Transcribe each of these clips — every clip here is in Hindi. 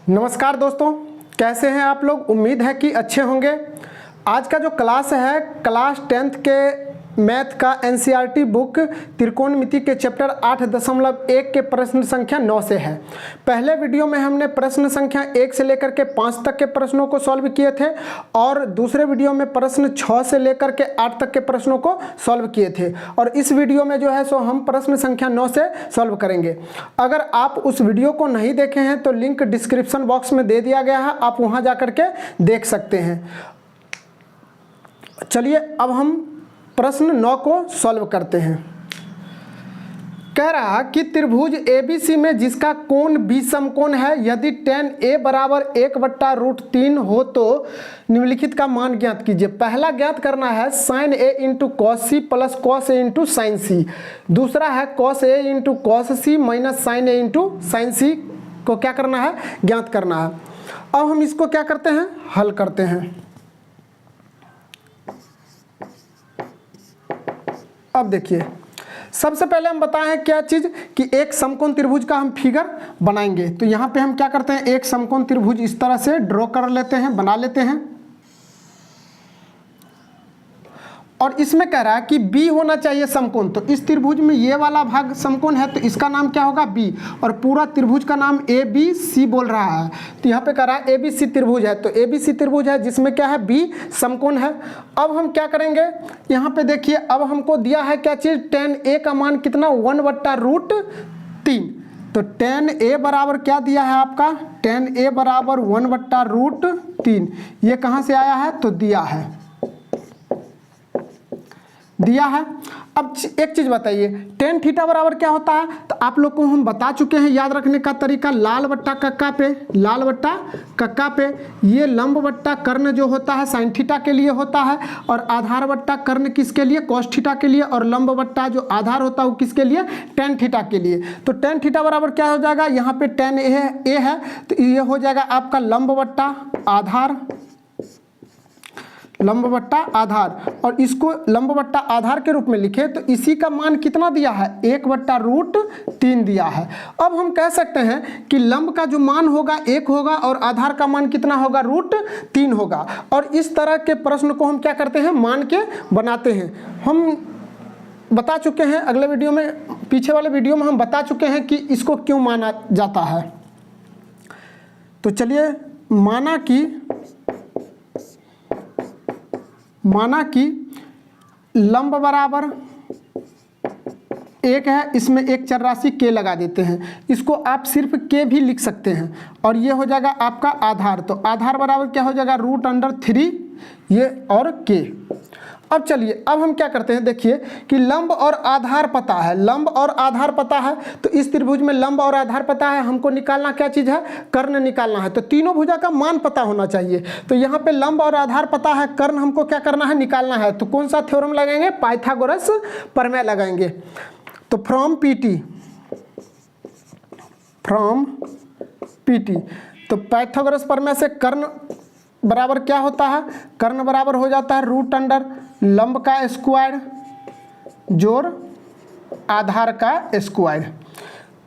नमस्कार दोस्तों, कैसे हैं आप लोग। उम्मीद है कि अच्छे होंगे। आज का जो क्लास है क्लास 10th के मैथ का एनसीईआरटी बुक त्रिकोणमिति के चैप्टर 8.1 के प्रश्न संख्या 9 से है। पहले वीडियो में हमने प्रश्न संख्या 1 से लेकर के 5 तक के प्रश्नों को सॉल्व किए थे और दूसरे वीडियो में प्रश्न 6 से लेकर के 8 तक के प्रश्नों को सॉल्व किए थे और इस वीडियो में जो है सो हम प्रश्न संख्या 9 से सॉल्व करेंगे। अगर आप उस वीडियो को नहीं देखे हैं तो लिंक डिस्क्रिप्शन बॉक्स में दे दिया गया है, आप वहां जाकर के देख सकते हैं। चलिए अब हम प्रश्न 9 को सॉल्व करते हैं। कह रहा कि त्रिभुज ABC में जिसका कोण B समकोण है, यदि tan A बराबर 1/√3 हो तो निम्नलिखित का मान ज्ञात कीजिए। पहला ज्ञात करना है sin A into cos C plus cos A into sin C। दूसरा है cos A into cos C minus sin A into sin C को क्या करना है, ज्ञात करना है। अब हम इसको क्या करते हैं, हल करते हैं। अब देखिए, सबसे पहले हम बताएं क्या चीज़ कि एक समकोण त्रिभुज का हम फिगर बनाएंगे। तो यहाँ पे हम क्या करते हैं, एक समकोण त्रिभुज इस तरह से ड्रॉ कर लेते हैं, बना लेते हैं। और इसमें कह रहा है कि B होना चाहिए समकोण, तो इस त्रिभुज में ये वाला भाग समकोण है तो इसका नाम क्या होगा, B। और पूरा त्रिभुज का नाम ABC बोल रहा है। तो यहाँ पे कह रहा है ABC त्रिभुज है, तो ABC त्रिभुज है जिसमें क्या है, B समकोण है। अब हम क्या करेंगे, यहाँ पे देखिए, अब हमको दिया है क्या चीज़, tan A का मान कितना, 1/√3। तो tan A बराबर क्या दिया है आपका, tan A बराबर 1/√3। ये कहाँ से आया है, तो दिया है। अब एक चीज बताइए, tan थीटा बराबर क्या होता है, तो आप लोग को हम बता चुके हैं। याद रखने का तरीका, लाल बट्टा कक्का पे ये लंब बट्टा कर्ण जो होता है साइन थीटा के लिए होता है, और आधार बट्टा कर्ण किसके लिए, कॉस थीटा के लिए, और लंब बट्टा जो आधार होता है वो किसके लिए, tan थीटा के लिए। तो tan थीटा बराबर क्या हो जाएगा, यहाँ पे tan A है तो ये हो जाएगा आपका लंब बट्टा आधार, और इसको लंब बट्टा आधार के रूप में लिखे तो इसी का मान कितना दिया है, 1/√3 दिया है। अब हम कह सकते हैं कि लंब का जो मान होगा 1 होगा और आधार का मान कितना होगा, √3 होगा। और इस तरह के प्रश्न को हम क्या करते हैं, मान के बनाते हैं। हम बता चुके हैं अगले वीडियो में, पीछे वाले वीडियो में हम बता चुके हैं कि इसको क्यों माना जाता है। तो चलिए, माना कि लंब बराबर 1 है, इसमें एक चर राशि k लगा देते हैं। इसको आप सिर्फ k भी लिख सकते हैं और ये हो जाएगा आपका आधार। तो आधार बराबर क्या हो जाएगा, √3 ये और k। अब चलिए, अब हम क्या करते हैं, देखिए कि लंब और आधार पता है, तो इस त्रिभुज में लंब और आधार पता है, हमको निकालना क्या चीज़ है, कर्ण निकालना है। तो तीनों भुजा का मान पता होना चाहिए। तो यहाँ पे लंब और आधार पता है, कर्ण हमको क्या करना है, निकालना है। तो कौन सा थ्योरम लगाएंगे, पाइथागोरस प्रमेय लगाएंगे। तो फ्रॉम पीटी तो पाइथागोरस प्रमेय से कर्ण बराबर क्या होता है, कर्ण बराबर हो जाता है √, लंब का स्क्वायर जोड़ आधार का स्क्वायर।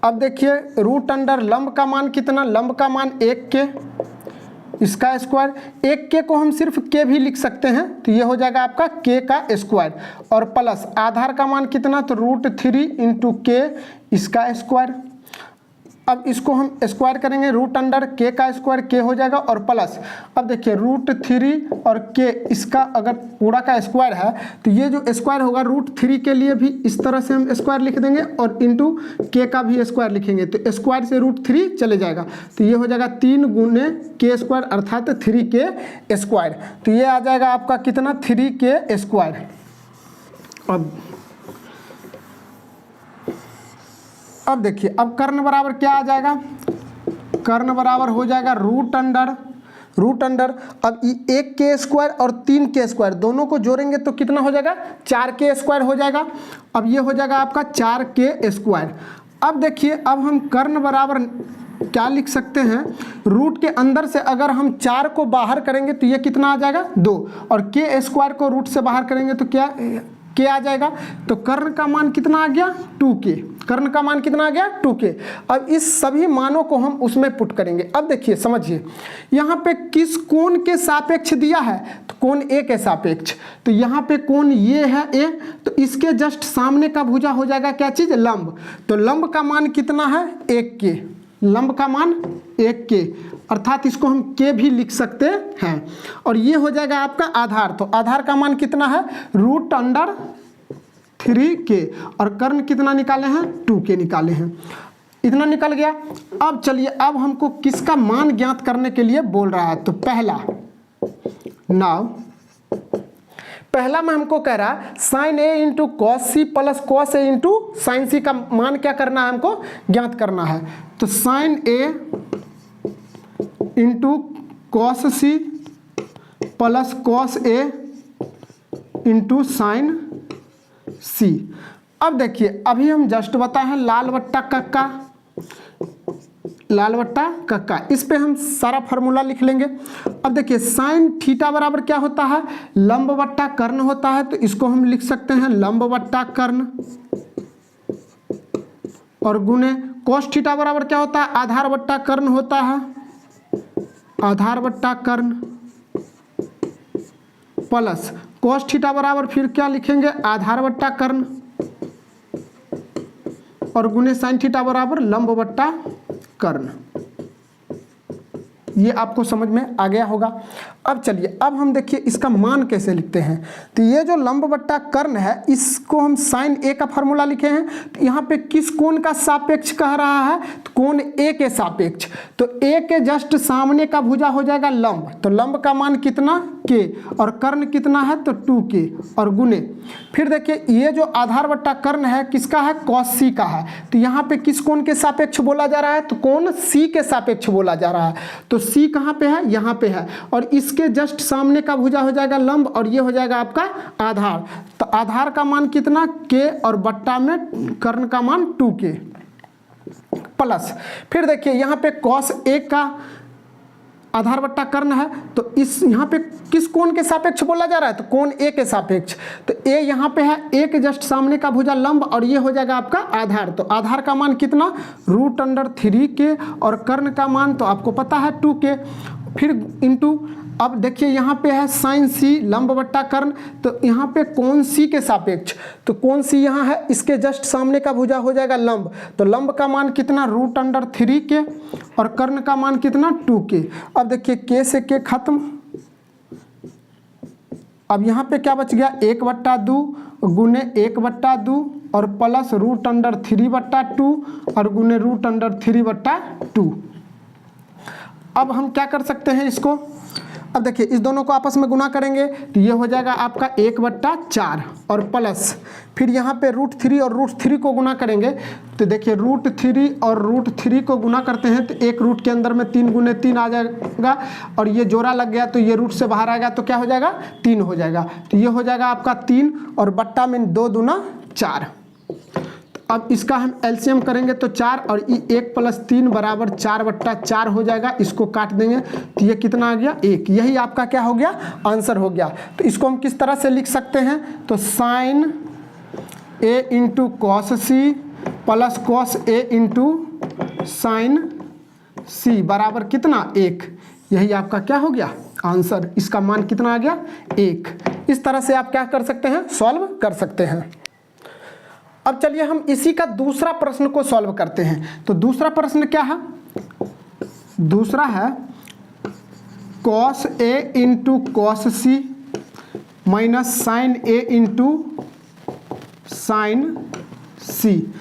अब देखिए √, लंब का मान कितना, लंब का मान 1k, इसका स्क्वायर, 1k को हम सिर्फ k भी लिख सकते हैं, तो ये हो जाएगा आपका k का स्क्वायर, और प्लस आधार का मान कितना, तो √3 इंटू k, इसका स्क्वायर। अब इसको हम स्क्वायर करेंगे, √, k का स्क्वायर k हो जाएगा, और प्लस अब देखिए √3 और k, इसका अगर पूरा का स्क्वायर है तो ये जो स्क्वायर होगा √3 के लिए भी इस तरह से हम स्क्वायर लिख देंगे और इंटू k का भी स्क्वायर लिखेंगे। तो स्क्वायर से √3 चले जाएगा, तो ये हो जाएगा 3 गुने k स्क्वायर अर्थात 3k स्क्वायर। तो ये आ जाएगा आपका कितना, 3k स्क्वायर। अब देखिए, अब कर्ण बराबर क्या आ जाएगा, कर्ण बराबर हो जाएगा √, अब 1k स्क्वायर और 3k स्क्वायर दोनों को जोड़ेंगे तो कितना हो जाएगा, 4k स्क्वायर हो जाएगा। अब ये हो जाएगा आपका 4k स्क्वायर। अब देखिए, अब हम कर्ण बराबर क्या लिख सकते हैं, रूट के अंदर से अगर हम 4 को बाहर करेंगे तो ये कितना आ जाएगा, 2, और k स्क्वायर को रूट से बाहर करेंगे तो क्या के आ जाएगा। तो कर्ण का मान कितना आ गया 2k, कर्ण का मान कितना आ गया 2k। अब इस सभी मानों को हम उसमें पुट करेंगे। अब देखिए समझिए, यहाँ पे किस कोण के सापेक्ष दिया है, तो कोण ए के सापेक्ष। तो यहाँ पे कोण ये है ए, तो इसके जस्ट सामने का भुजा हो जाएगा क्या चीज, लंब। तो लंब का मान कितना है 1k, लंब का मान 1k, अर्थात इसको हम k भी लिख सकते हैं। और ये हो जाएगा आपका आधार। तो आधार का मान कितना है √3k, और कर्ण कितना निकाले हैं 2k निकाले हैं। इतना निकल गया। अब चलिए, अब हमको किसका मान ज्ञात करने के लिए बोल रहा है। तो पहला में हमको कह रहा है sine a into cos c plus cos a into sine c का मान क्या करना है, हमको ज्ञात करना है। तो sine a into cos c plus cos a into sine c. अब देखिए, अभी हम जस्ट बताए हैं लाल बट्टा कक्का, लाल बट्टा कक्का, इस पे हम सारा फार्मूला लिख लेंगे। अब देखिए, साइन थीटा बराबर क्या होता है, लंब बट्टा कर्ण होता है। तो इसको हम लिख सकते हैं लंब बट्टा कर्ण, और गुणे कोस थीटा बराबर क्या होता है, आधार बट्टा कर्ण होता है, आधार बट्टा कर्ण, प्लस कोस थीटा बराबर फिर क्या लिखेंगे, आधार बट्टा कर्ण, और गुणे साइन थीटा बराबर लंब बट्टा कर्ण। ये आपको समझ में आ गया होगा। अब चलिए, अब हम देखिए इसका मान कैसे लिखते हैं। तो ये जो लंब बट्टा कर्ण है, इसको हम साइन ए का फार्मूला लिखे हैं। तो यहाँ पे किस कोण का सापेक्ष कह रहा है, तो कोण ए के सापेक्ष। तो ए के जस्ट सामने का भुजा हो जाएगा लंब। तो लंब का मान कितना k, और कर्ण कितना है तो 2k, और गुणे फिर देखिए ये जो आधार बट्टा कर्ण है किसका है, कॉस सी का है। तो यहाँ पे किस कोण के सापेक्ष बोला जा रहा है, तो कोण सी के सापेक्ष बोला जा रहा है। तो सी कहाँ पे है, यहाँ पे है, और इसके जस्ट सामने का भुजा हो जाएगा लंब, और ये हो जाएगा आपका आधार। तो आधार का मान कितना k, और बट्टा में कर्ण का मान 2k, प्लस फिर देखिए यहाँ पे कॉस ए का आधार बट्टा कर्ण है। तो इस यहाँ पे किस कोण के सापेक्ष बोला जा रहा है, तो कोण ए के सापेक्ष। तो ए यहाँ पे है, ए के जस्ट सामने का भुजा लंब, और ये हो जाएगा आपका आधार। तो आधार का मान कितना √3k, और कर्ण का मान तो आपको पता है 2k, फिर इंटू अब देखिए यहाँ पे है साइन सी लंब बट्टा कर्ण। तो यहाँ पे कोण सी के सापेक्ष, तो कोण सी यहाँ है, इसके जस्ट सामने का भुजा हो जाएगा लंब। तो लंब का मान कितना √3k, और कर्ण का मान कितना 2k। अब देखिए k से k खत्म। अब यहाँ पे क्या बच गया, 1/2 गुने 1/2, और प्लस √3/2, और गुने √3/2। अब हम क्या कर सकते हैं इसको, अब देखिए इस दोनों को आपस में गुना करेंगे तो ये हो जाएगा आपका 1/4, और प्लस फिर यहाँ पे √3 और √3 को गुना करेंगे। तो देखिए √3 और √3 को गुना करते हैं तो एक रूट के अंदर में 3 गुने 3 आ जाएगा, और ये जोड़ा लग गया तो ये रूट से बाहर आएगा तो क्या हो जाएगा 3 हो जाएगा। तो ये हो जाएगा आपका 3, और बट्टा में 2 दूना 4। अब इसका हम एलसीएम करेंगे तो 4, और 1 + 3 बराबर 4/4 हो जाएगा। इसको काट देंगे तो ये कितना आ गया 1। यही आपका क्या हो गया, आंसर हो गया। तो इसको हम किस तरह से लिख सकते हैं, तो sine a into cos c plus cos a into sine c बराबर कितना 1। यही आपका क्या हो गया आंसर। इसका मान कितना आ गया 1। इस तरह से आप क्या कर सकते हैं, सॉल्व कर सकते हैं। अब चलिए हम इसी का दूसरा प्रश्न को सॉल्व करते हैं। तो दूसरा प्रश्न क्या है, दूसरा है cos a into cos C minus sign a into sine c.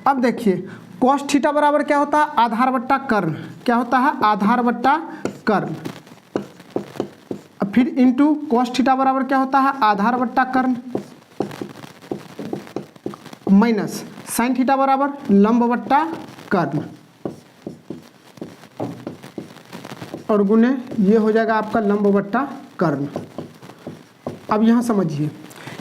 अब देखिए कॉस थीटा बराबर क्या होता है, आधार बट्टा कर्ण। क्या होता है, आधार बट्टा कर्ण। अब फिर इंटू कॉस थीटा बराबर क्या होता है, आधार बट्टा कर्ण, माइनस साइन थीटा बराबर लंब बट्टा कर्ण, और गुने ये हो जाएगा आपका लंब बट्टा कर्ण। अब यहाँ समझिए,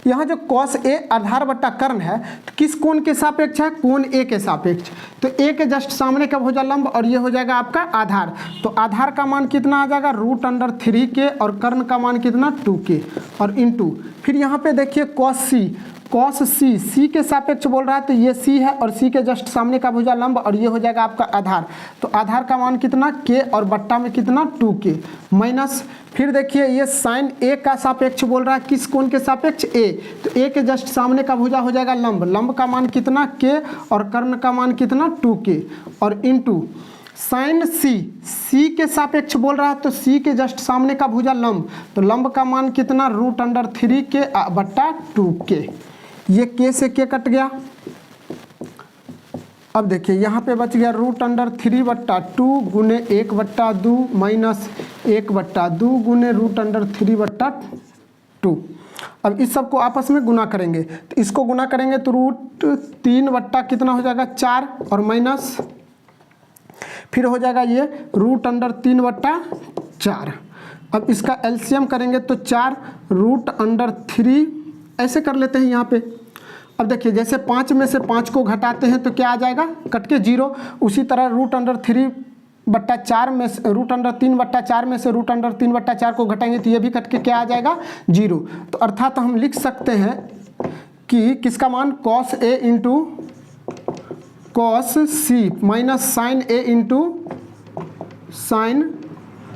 यहाँ जो कॉस ए आधार बट्टा कर्ण है तो किस कोण के सापेक्ष है, कोण ए के सापेक्ष। तो ए के जस्ट सामने का हो जाएगा लंब, और ये हो जाएगा आपका आधार। तो आधार का मान कितना आ जाएगा √3k, और कर्ण का मान कितना 2k, और इंटू फिर यहाँ पे देखिए कॉस सी, कॉस सी, सी के सापेक्ष बोल रहा है तो ये सी है और सी के जस्ट सामने का भुजा लंब और ये हो जाएगा आपका आधार। तो आधार का मान कितना के और बट्टा में कितना 2k माइनस, फिर देखिए ये साइन ए का सापेक्ष बोल रहा है, किस कोण के सापेक्ष ए, तो ए के जस्ट सामने का भुजा हो जाएगा लंब, लंब का मान कितना के और कर्ण का मान कितना 2k और इनटू साइन सी, सी के सापेक्ष बोल रहा है तो सी के जस्ट सामने का भुजा लंब, तो लंब का मान कितना √3k बट्टा 2k, ये k से k कट गया। अब देखिए यहाँ पे बच गया √3 बट्टा 2 गुने 1 बट्टा 2 माइनस 1 बट्टा 2 गुने √3 बट्टा 2। अब इस सब को आपस में गुना करेंगे, तो इसको गुना करेंगे तो √3 बट्टा कितना हो जाएगा 4 और माइनस फिर हो जाएगा ये √3 बट्टा 4। अब इसका एलसीएम करेंगे तो 4 √3 ऐसे कर लेते हैं यहाँ पे। अब देखिए जैसे 5 में से 5 को घटाते हैं तो क्या आ जाएगा, कट के 0, उसी तरह √3 बट्टा 4 में से √3 बट्टा 4 में से √3 बट्टा 4 को घटाएंगे तो ये भी कट के क्या आ जाएगा 0। तो अर्थात हम लिख सकते हैं कि किसका मान cos a into cos C minus sign a into sine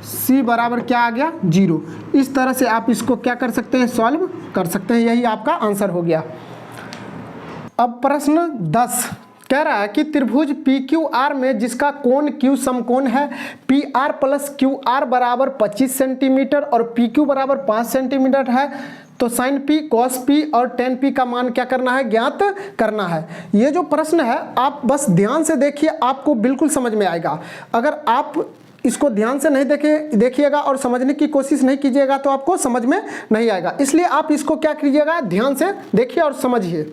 c बराबर क्या आ गया 0। इस तरह से आप इसको क्या कर सकते हैं, सॉल्व कर सकते हैं, यही आपका आंसर हो गया। अब प्रश्न 10 कह रहा है कि त्रिभुज PQR में जिसका कोण Q समकोण है, PR प्लस QR बराबर 25 सेंटीमीटर और PQ बराबर 5 सेंटीमीटर है, तो साइन P cos P और tan P का मान क्या करना है, ज्ञात करना है। ये जो प्रश्न है आप बस ध्यान से देखिए, आपको बिल्कुल समझ में आएगा। अगर आप इसको ध्यान से नहीं देखिएगा और समझने की कोशिश नहीं कीजिएगा तो आपको समझ में नहीं आएगा, इसलिए आप इसको क्या कीजिएगा, ध्यान से देखिए और समझिए।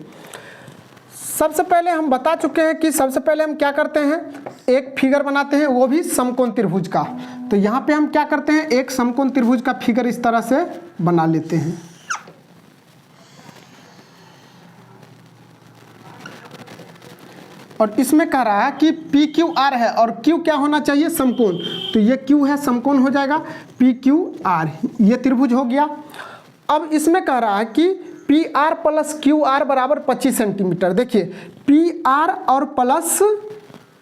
सबसे पहले हम बता चुके हैं कि सबसे पहले हम क्या करते हैं, एक फिगर बनाते हैं, वो भी समकोण त्रिभुज का। तो यहाँ पे हम क्या करते हैं, एक समकोण त्रिभुज का फिगर इस तरह से बना लेते हैं। और इसमें कह रहा है कि PQR है और Q क्या होना चाहिए, समकोण, तो ये Q है, समकोण हो जाएगा PQR, ये त्रिभुज हो गया। अब इसमें कह रहा है कि PR प्लस QR बराबर 25 सेंटीमीटर। देखिए PR और प्लस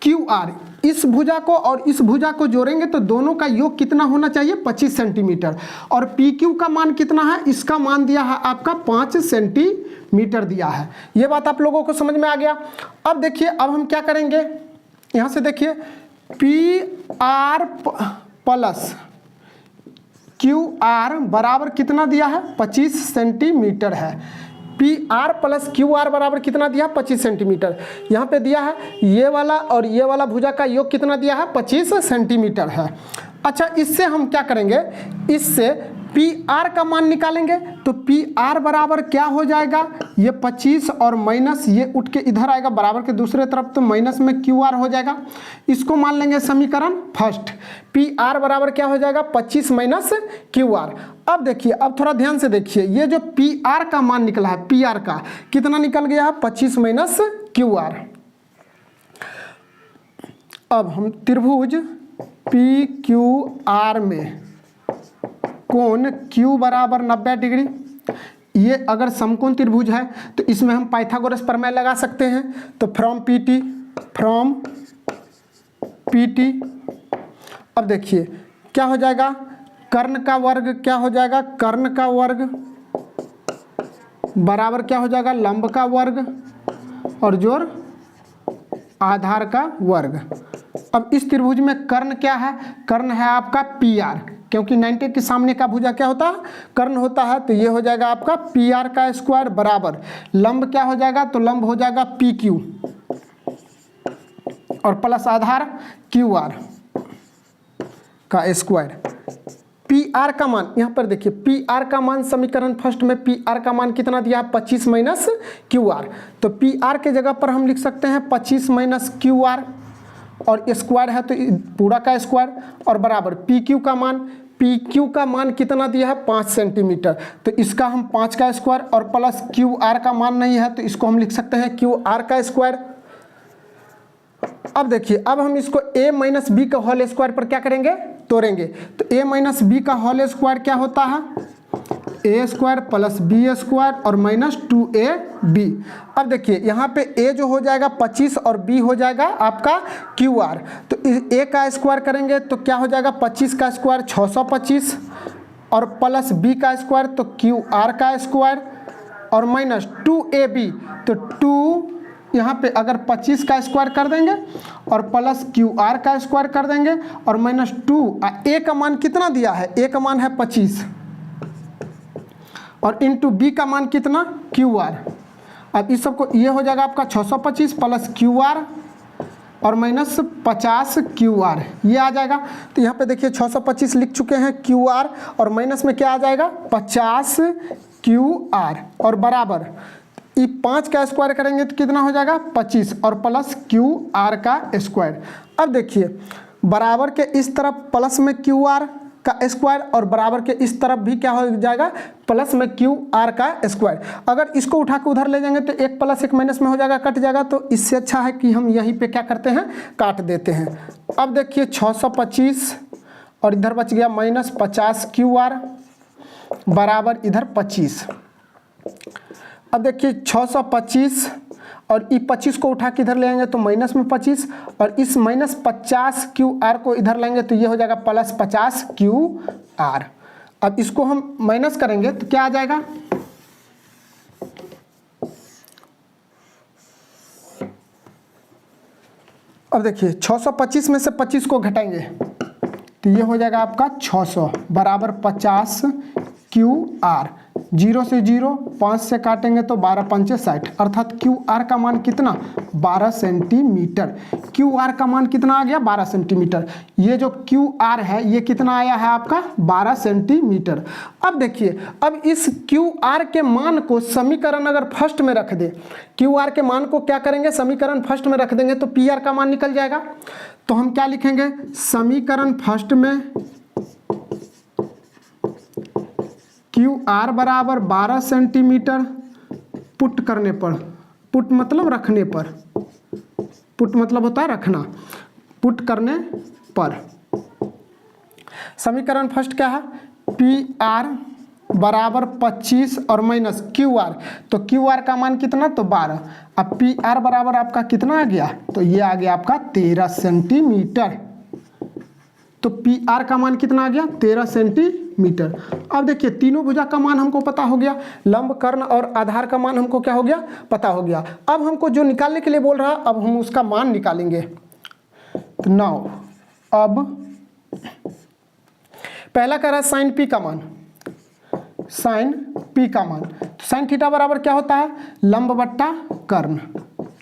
QR, इस भुजा को और इस भुजा को जोड़ेंगे तो दोनों का योग कितना होना चाहिए, 25 सेंटीमीटर। और PQ का मान कितना है, इसका मान दिया है आपका 5 सेंटीमीटर दिया है। ये बात आप लोगों को समझ में आ गया। अब देखिए अब हम क्या करेंगे, यहाँ से देखिए PR प्लस QR बराबर कितना दिया है, 25 सेंटीमीटर है। PR प्लस QR बराबर कितना दिया, 25 सेंटीमीटर। यहाँ पे दिया है ये वाला और ये वाला भुजा का योग कितना दिया है, 25 सेंटीमीटर है। अच्छा इससे हम क्या करेंगे, इससे PR का मान निकालेंगे, तो PR बराबर क्या हो जाएगा, ये 25 और माइनस ये उठ के इधर आएगा बराबर के दूसरे तरफ, तो माइनस में QR हो जाएगा। इसको मान लेंगे समीकरण फर्स्ट, PR बराबर क्या हो जाएगा, 25 माइनस QR। अब देखिए, अब थोड़ा ध्यान से देखिए, ये जो PR का मान निकला है, PR का कितना निकल गया है, 25 माइनस QR। अब हम त्रिभुज PQR में कोण Q बराबर 90 डिग्री, ये अगर समकोण त्रिभुज है तो इसमें हम पाइथागोरस प्रमेय लगा सकते हैं। तो फ्रॉम PT अब देखिए क्या हो जाएगा, कर्ण का वर्ग क्या हो जाएगा, कर्ण का वर्ग बराबर क्या हो जाएगा, लंब का वर्ग और जोड़ आधार का वर्ग। अब इस त्रिभुज में कर्ण क्या है, कर्ण है आपका PR, क्योंकि 90 के सामने का भुजा क्या होता है, कर्ण होता है, तो ये हो जाएगा आपका PR का स्क्वायर बराबर लंब क्या हो जाएगा, तो लंब हो जाएगा PQ और प्लस आधार QR का स्क्वायर। PR का मान यहाँ पर देखिए, PR का मान समीकरण फर्स्ट में PR का मान कितना दिया है, 25 माइनस QR। तो PR के जगह पर हम लिख सकते हैं 25 माइनस QR और स्क्वायर है तो पूरा का स्क्वायर और बराबर PQ का मान कितना दिया है, 5 सेंटीमीटर, तो इसका हम 5 का स्क्वायर और प्लस QR का मान नहीं है तो इसको हम लिख सकते हैं QR का स्क्वायर। अब देखिए, अब हम इसको a माइनस बी का होल स्क्वायर पर क्या करेंगे, तोड़ेंगे, तो a माइनस बी का होल स्क्वायर क्या होता है, ए स्क्वायर प्लस बी स्क्वायर और माइनस 2ab। अब देखिए यहाँ पे a जो हो जाएगा 25 और b हो जाएगा आपका QR। तो a का स्क्वायर करेंगे तो क्या हो जाएगा 25 का स्क्वायर 625 और प्लस b का स्क्वायर तो QR का स्क्वायर और माइनस 2ab। तो 2 यहाँ पे अगर 25 का स्क्वायर कर देंगे और प्लस QR का स्क्वायर कर देंगे और माइनस 2। a का मान कितना दिया है, a का मान है 25 और इंटू b का मान कितना QR। अब इस सबको ये हो जाएगा आपका 625 प्लस QR और माइनस 50 QR, ये आ जाएगा। तो यहाँ पे देखिए 625 लिख चुके हैं QR और माइनस में क्या आ जाएगा 50 QR और बराबर ये 5 का स्क्वायर करेंगे तो कितना हो जाएगा 25 और प्लस QR का स्क्वायर। अब देखिए बराबर के इस तरफ प्लस में QR का स्क्वायर और बराबर के इस तरफ भी क्या हो जाएगा प्लस में QR का स्क्वायर। अगर इसको उठा के उधर ले जाएंगे तो एक प्लस एक माइनस में हो जाएगा, कट जाएगा। तो इससे अच्छा है कि हम यहीं पे क्या करते हैं काट देते हैं। अब देखिए 625 और इधर बच गया माइनस 50 QR बराबर इधर 25। अब देखिए 625 और ये 25 को उठा के इधर ले आएंगे तो माइनस में 25 और इस माइनस 50 QR को इधर लेंगे तो ये हो जाएगा प्लस 50 QR। अब इसको हम माइनस करेंगे तो क्या आ जाएगा अब देखिए 625 में से 25 को घटाएंगे तो ये हो जाएगा आपका 600 बराबर 50 QR। 0 से 0 5 से काटेंगे तो 12 पंचे 60 अर्थात QR का मान कितना 12 सेंटीमीटर। QR का मान कितना आ गया 12 सेंटीमीटर। ये जो QR है ये कितना आया है आपका 12 सेंटीमीटर। अब देखिए अब इस QR के मान को समीकरण अगर फर्स्ट में रख दे, QR के मान को क्या करेंगे समीकरण फर्स्ट में रख देंगे तो PR का मान निकल जाएगा। तो हम क्या लिखेंगे समीकरण फर्स्ट में QR बराबर 12 सेंटीमीटर पुट करने पर, पुट मतलब रखने पर, पुट मतलब होता है रखना, पुट करने पर समीकरण फर्स्ट क्या है PR बराबर 25 और माइनस QR। तो QR का मान कितना तो 12। अब PR बराबर आपका कितना आ गया तो ये आ गया आपका 13 सेंटीमीटर। तो PR का मान कितना आ गया 13 सेंटीमीटर। अब देखिए तीनों भुजा का मान हमको पता हो गया, लंब कर्ण और आधार का मान हमको क्या हो गया पता हो गया। अब हमको जो निकालने के लिए बोल रहा है अब हम उसका मान निकालेंगे। तो नाउ अब पहला कह रहा है साइन P का मान, साइन P का मान। तो साइन थीटा बराबर क्या होता है लंब बट्टा कर्ण,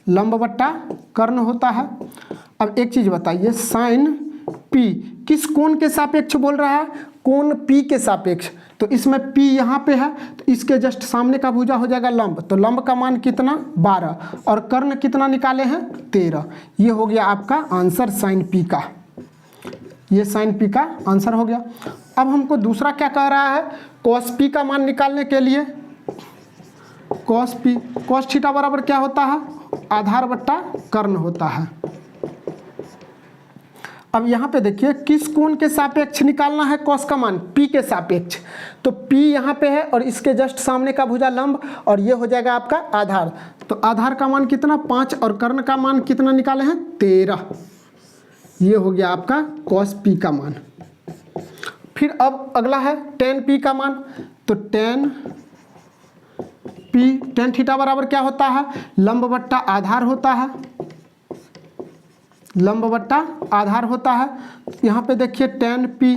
लंब बट्टा कर्ण होता है। अब एक चीज बताइए साइन P किस कोण के सापेक्ष बोल रहा है कोण P के सापेक्ष। तो इसमें P यहाँ पे है तो इसके जस्ट सामने का भुजा हो जाएगा लंब। तो लंब का मान कितना 12 और कर्ण कितना निकाले हैं 13। ये हो गया आपका आंसर साइन P का, ये साइन P का आंसर हो गया। अब हमको दूसरा क्या कह रहा है cos P का मान निकालने के लिए cos P, cos थीटा बराबर क्या होता है आधार बट्टा कर्ण होता है। अब यहाँ पे देखिए किस कोण के सापेक्ष निकालना है cos का मान P के सापेक्ष। तो P यहाँ पे है और इसके जस्ट सामने का भुजा लंब और ये हो जाएगा आपका आधार। तो आधार का मान कितना 5 और कर्ण का मान कितना निकाले हैं 13। ये हो गया आपका cos P का मान। फिर अब अगला है tan P का मान। तो tan P tan थीटा बराबर क्या होता है लंब बट्टा आधार होता है, लंब बट्टा आधार होता है। यहाँ पे देखिए tan P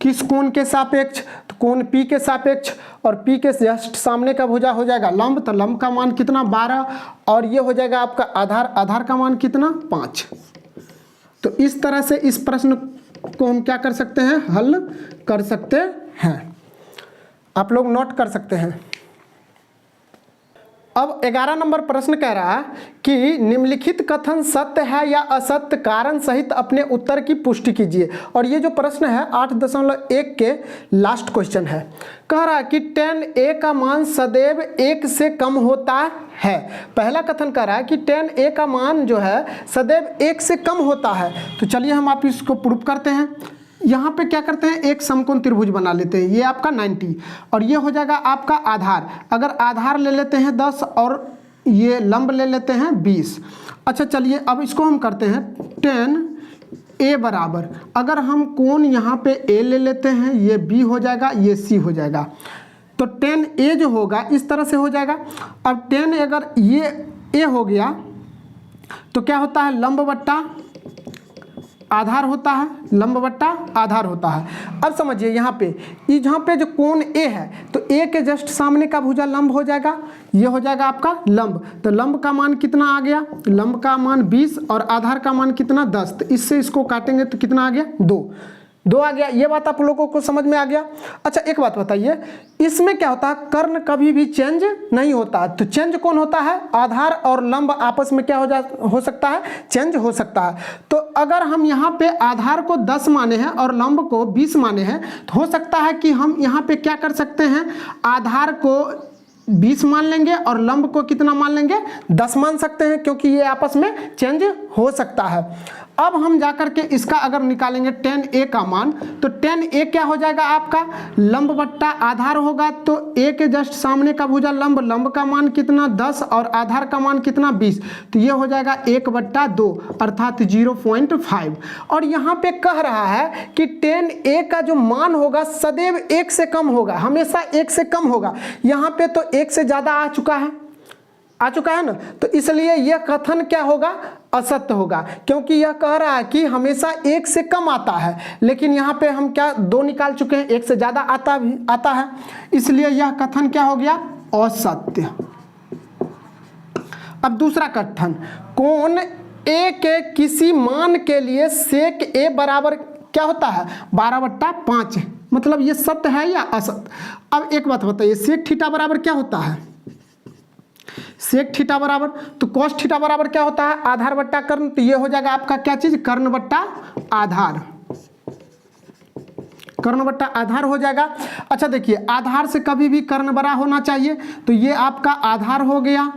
किस कोण के सापेक्ष तो कोण P के सापेक्ष और P के जस्ट सामने का भुजा हो जाएगा लंब। तो लंब का मान कितना 12 और ये हो जाएगा आपका आधार, आधार का मान कितना 5। तो इस तरह से इस प्रश्न को हम क्या कर सकते हैं हल कर सकते हैं, आप लोग नोट कर सकते हैं। अब 11 नंबर प्रश्न कह रहा है कि निम्नलिखित कथन सत्य है या असत्य कारण सहित अपने उत्तर की पुष्टि कीजिए। और ये जो प्रश्न है 8.1 के लास्ट क्वेश्चन है। कह रहा है कि tan A का मान सदैव 1 से कम होता है। पहला कथन कह रहा है कि tan A का मान जो है सदैव 1 से कम होता है। तो चलिए हम आप इसको प्रूफ करते हैं। यहाँ पे क्या करते हैं, एक समकोण त्रिभुज बना लेते हैं, ये आपका 90 और ये हो जाएगा आपका आधार। अगर आधार ले लेते हैं 10 और ये लंब ले लेते हैं 20। अच्छा चलिए अब इसको हम करते हैं 10A बराबर, अगर हम कोण यहाँ पे A ले लेते हैं, ये B हो जाएगा, ये C हो जाएगा, तो 10A जो होगा इस तरह से हो जाएगा। अब 10 अगर ये A हो गया तो क्या होता है, लंब बट्टा आधार होता है, लंब बट्टा आधार होता है। अब समझिए यहाँ पे जो कोण A है तो A के जस्ट सामने का भुजा लंब हो जाएगा, ये हो जाएगा आपका लंब। तो लंब का मान कितना आ गया, लंब का मान 20 और आधार का मान कितना 10। तो इससे इसको काटेंगे तो कितना आ गया, 2 आ गया। ये बात आप लोगों को समझ में आ गया। अच्छा एक बात बताइए, इसमें क्या होता है, कर्ण कभी भी चेंज नहीं होता। तो चेंज कौन होता है, आधार और लंब आपस में क्या हो सकता है, चेंज हो सकता है। तो अगर हम यहाँ पे आधार को 10 माने हैं और लंब को 20 माने हैं तो हो सकता है कि हम यहाँ पे क्या कर सकते हैं, आधार को 20 मान लेंगे और लंब को कितना मान लेंगे, 10 मान सकते हैं, क्योंकि ये आपस में चेंज हो सकता है। अब हम जाकर के इसका अगर निकालेंगे 10A का मान, तो 10A क्या हो जाएगा आपका, लंब बट्टा आधार होगा। तो A के जस्ट सामने का भुजा लंब, लंब का मान कितना 10 और आधार का मान कितना 20, तो ये हो जाएगा 1/2 अर्थात 0.5। और यहाँ पे कह रहा है कि 10A का जो मान होगा सदैव 1 से कम होगा, हमेशा 1 से कम होगा। यहाँ पे तो 1 से ज़्यादा आ चुका है ना, तो इसलिए यह कथन क्या होगा, असत्य होगा, क्योंकि यह कह रहा है कि हमेशा 1 से कम आता है। लेकिन यहाँ पे हम क्या 2 निकाल चुके हैं, 1 से ज़्यादा आता है, इसलिए यह कथन क्या हो गया, असत्य। अब दूसरा कथन, कोण A के किसी मान के लिए सेक A बराबर क्या होता है, 12/5, मतलब ये सत्य है या असत्य। अब एक बात बताइए, सेक थीटा बराबर क्या होता है, सेक थीटा बराबर, तो कॉस थीटा बराबर क्या होता है, आधार बट्टा कर्ण। तो ये हो जाएगा आपका क्या चीज, कर्ण बट्टा आधार, कर्ण बट्टा आधार हो जाएगा। अच्छा देखिए, आधार से कभी भी कर्ण बड़ा होना चाहिए, तो ये आपका आधार हो गया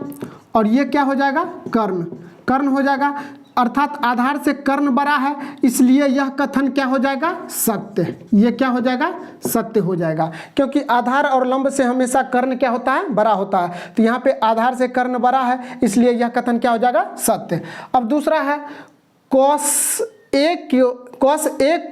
और ये क्या हो जाएगा, कर्ण हो जाएगा, अर्थात आधार से कर्ण बड़ा है, इसलिए यह कथन क्या हो जाएगा, सत्य। ये क्या हो जाएगा, सत्य हो जाएगा, क्योंकि आधार और लंब से हमेशा कर्ण क्या होता है, बड़ा होता है। तो यहाँ पे आधार से कर्ण बड़ा है, इसलिए यह कथन क्या हो जाएगा, सत्य। अब दूसरा है कॉस A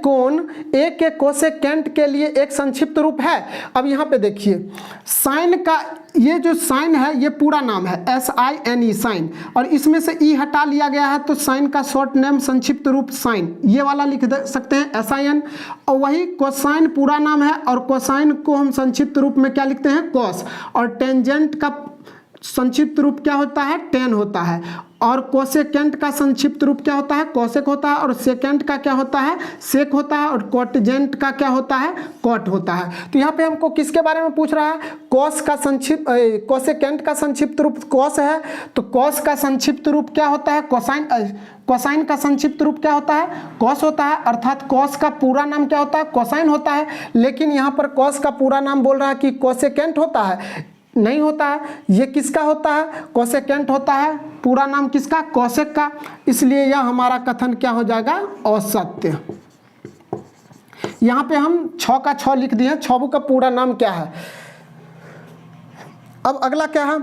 कोण A के कोसेकेंट के लिए एक संक्षिप्त रूप है। अब यहाँ पे देखिए, साइन का ये जो साइन है ये पूरा नाम है SINE साइन, और इसमें से ई हटा लिया गया है, तो साइन का शॉर्ट नेम संक्षिप्त रूप साइन, ये वाला लिख सकते हैं SIN। और वही कोसाइन पूरा नाम है, और कोसाइन को हम संक्षिप्त रूप में क्या लिखते हैं, कॉस। और टेंजेंट का संक्षिप्त रूप क्या होता है, टेन होता है। और कोसेकेंट का संक्षिप्त रूप क्या होता है, कोसेक होता है। और सेकेंट का क्या होता है, सेक होता है। और कोटेजेंट का क्या होता है, कॉट होता है। तो यहाँ पे हमको किसके बारे में पूछ रहा है, कॉस का संक्षिप्त, कोसेकेंट का संक्षिप्त रूप कॉस है, तो कॉस का संक्षिप्त रूप क्या होता है, कोसाइन। कोसाइन का संक्षिप्त रूप क्या होता है, कॉस होता है, अर्थात कॉस का पूरा नाम क्या होता है, कोसाइन होता है। लेकिन यहाँ पर कॉस का पूरा नाम बोल रहा है कि कोसेकेंट होता है, नहीं होता है। ये किसका होता है, कोसेकेंट होता है, पूरा नाम किसका, कोसेक का। इसलिए यह हमारा कथन क्या हो जाएगा, असत्य। यहाँ पे हम 6 का 6 लिख दिए, 6 का पूरा नाम क्या है। अब अगला क्या है,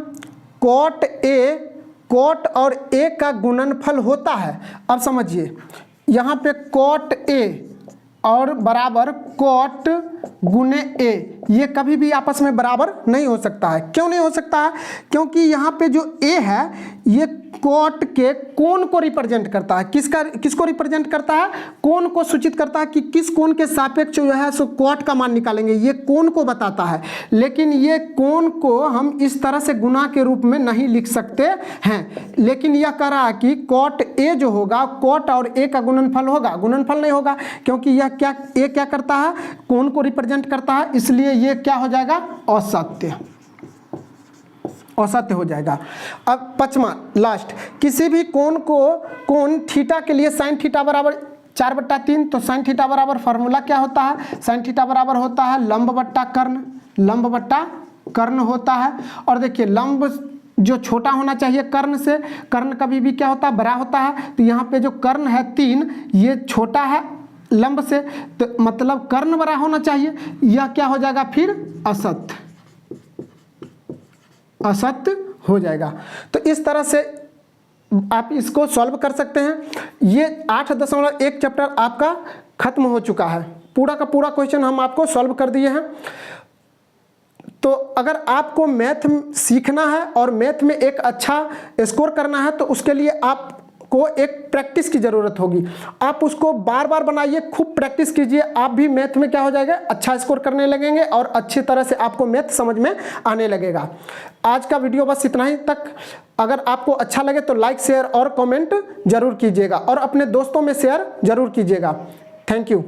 कॉट और A का गुणनफल होता है। अब समझिए, यहाँ पे कॉट A और बराबर कॉट गुने A, ये कभी भी आपस में बराबर नहीं हो सकता है। क्यों नहीं हो सकता है, क्योंकि यहाँ पे जो A है ये कॉट के कोण को रिप्रेजेंट करता है। किसको रिप्रेजेंट करता है, कोण को सूचित करता है कि किस कोण के सापेक्ष जो है सो कॉट का मान निकालेंगे, ये कोण को बताता है। लेकिन ये कोण को हम इस तरह से गुना के रूप में नहीं लिख सकते हैं। लेकिन यह कह रहा है कि कॉट A जो होगा, कॉट और A का गुणनफल होगा, गुणनफल नहीं होगा, क्योंकि यह A क्या करता है, कोण को रिप्रेजेंट करता है। इसलिए ये क्या हो जाएगा, असत्य हो जाएगा। अब 5वां लास्ट, किसी भी कोण थीटा के लिए साइन थीटा बराबर 4/3, तो साइन थीटा बराबर फार्मूला क्या होता है, साइन थीटा बराबर होता है लंब बट्टा कर्ण होता है। और देखिए, लंब जो छोटा होना चाहिए कर्ण से, कर्ण कभी भी क्या होता है, बड़ा होता है। तो यहाँ पे जो कर्ण है 3, ये छोटा है लंब से, तो मतलब कर्ण बड़ा होना चाहिए। यह क्या हो जाएगा फिर असत, असत हो जाएगा। तो इस तरह से आप इसको सॉल्व कर सकते हैं। ये 8.1 चैप्टर आपका खत्म हो चुका है। पूरा का पूरा क्वेश्चन हम आपको सॉल्व कर दिए हैं। तो अगर आपको मैथ सीखना है और मैथ में एक अच्छा स्कोर करना है तो उसके लिए आपको एक प्रैक्टिस की ज़रूरत होगी। आप उसको बार बार बनाइए, खूब प्रैक्टिस कीजिए, आप भी मैथ में क्या हो जाएगा, अच्छा स्कोर करने लगेंगे और अच्छी तरह से आपको मैथ समझ में आने लगेगा। आज का वीडियो बस इतना ही तक। अगर आपको अच्छा लगे तो लाइक, शेयर और कमेंट जरूर कीजिएगा और अपने दोस्तों में शेयर जरूर कीजिएगा। Thank you.